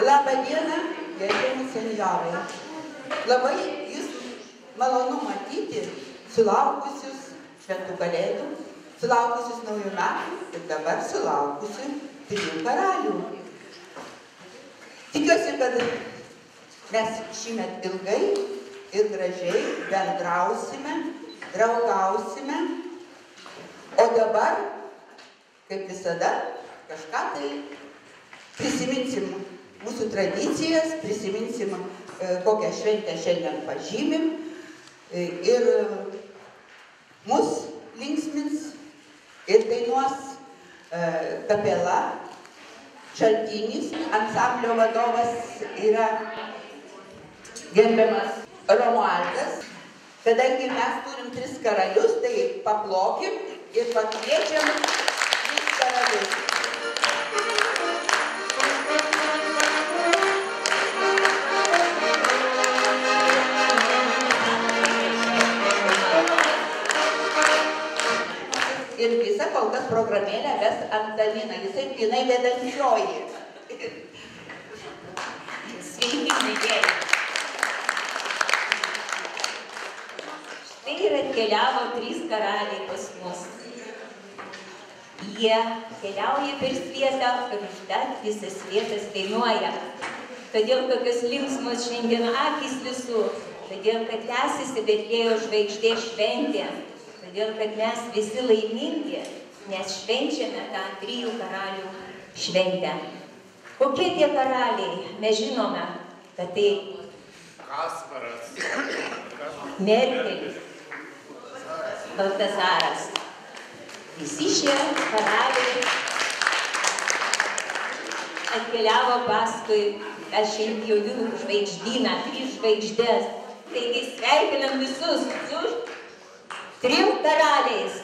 Labą dieną, gerbiami senjorai. Labai jūs malonu matyti sulaukusius šventų kalėdų, sulaukusius naujų metų ir dabar sulaukusių 3 karalių. Tikiuosi, kad mes šįmet ilgai ir gražiai bendrausime, draugausime, o dabar, kaip visada, kažką tai prisiminsim mūsų tradicijas, prisiminsim, kokią šventę šiandien pažymim ir mus linksmins ir dainuos kapela Šaltinis. Ansamblio vadovas yra gerbiamas Romualdas. Kadangi mes turim 3 karalius, tai paplokim ir pakviečiam 3 karalius. Ir visą kol kas programėlę ves Antanina, jinai vedančioji. Sveiki, mėgėjai. Štai ir atkeliavo 3 karaliai pas mus. Jie keliauja per svietą ir užtat visas svietas dainuoja. Todėl tokios linksmos šiandien akys visų, todėl kad tęsiasi Betliejaus žvaigždės šventė. Todėl, kad mes visi laimingi, nes švenčiame tą 3 karalių šventę. Kokie tie karaliai? Mes žinome, kad tai Kasparas, Merkelis, Baltazaras. Visi šie karaliai atkeliavo paskui tą šiandieną žvaigždyną, 3 žvaigždės. Taigi sveikinam visus su 3 karaliais.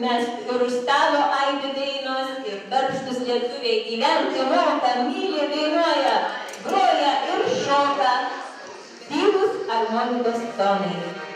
mes ir už stalo aidi dainos, ir darbštus lietuviai gyventi moka, myli, dainuoja, groja ir šoka. Tylūs harmonikos tonai.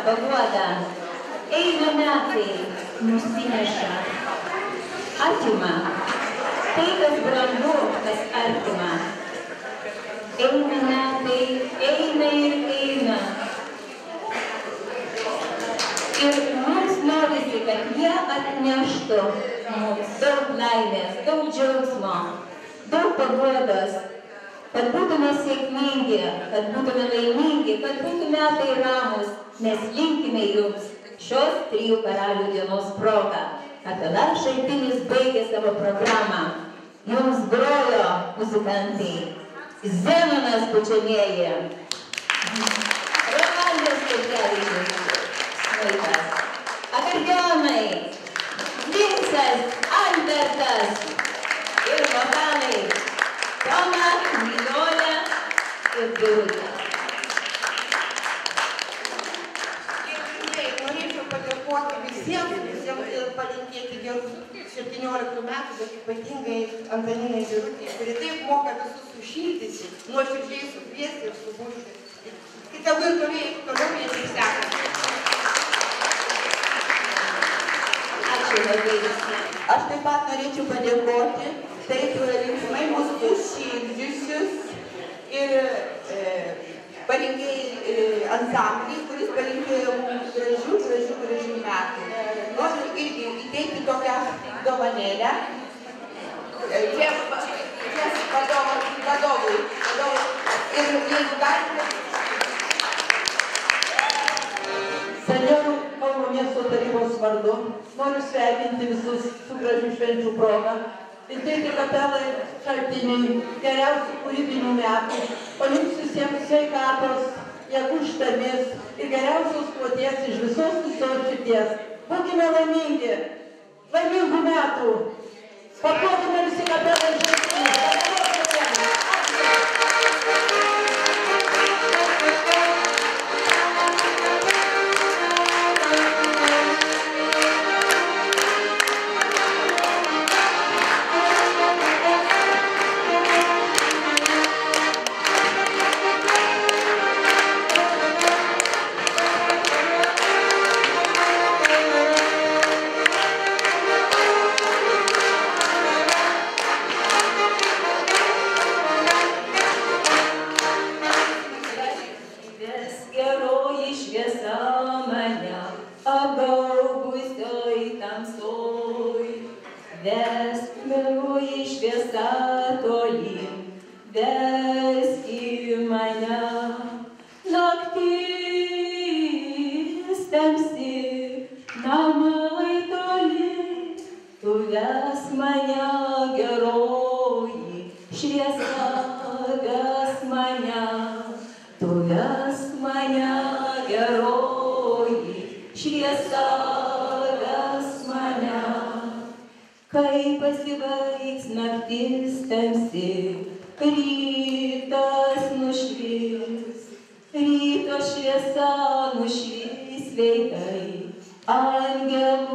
paguoda. Eina metai, nusineša, atima. Tai, kas brangu, kas artima. Eina metai, eina ir eina. Ir mums norisi, kad jie atneštų mums daug laimės, daug džiaugsmo, daug paguodos, kad būtume sėkmingi, kad būtume laimingi, kad būtų metai ramus, nes linkime jums šios 3 karalių dienos progą. Kapela Šaltinis baigė savo programą. Jums grojo muzikantai Zenonas Pučiamieji, Rolandas Petkevičius, smuikas, akordeonai Vincas Albertas ir vokalai Toma, Nijolė ir Birutė. Norėčiau padėkoti visiems ir palinkėti gerų 17 metų, bet ypatingai Antaninai Birutei, kuri taip moka visus sušildyti, nuoširdžiai sukviesti ir suburti. Ir tegu ir toliau jie taip sekasi. Ačiū labai visiems. Aš taip pat norėčiau padėkoti taip linksmai mus sušildžiusius ir palinkėjai ansamblį, kuris palinkėjo mums gražių metų. Noriu irgi įteikti tokią dovanėlę. Čia vadovui. Ir jeigu galite... Senjorų Kauno miesto tarybos vardu noriu sveikinti visus su gražių švenčių proga. Linkėti kapelai Šaltiniui geriausių kūrybinių metų, o jums visiems sveikatos, jėgų ištarmės ir geriausios kloties iš visos širdies. Būkime laimingi, laimingų metų. Paplokime visi kapelai Šaltiniui. Kai pasibaigs naktis tamsi, rytas nušvis, ryto šviesa nušvis veikai, angelų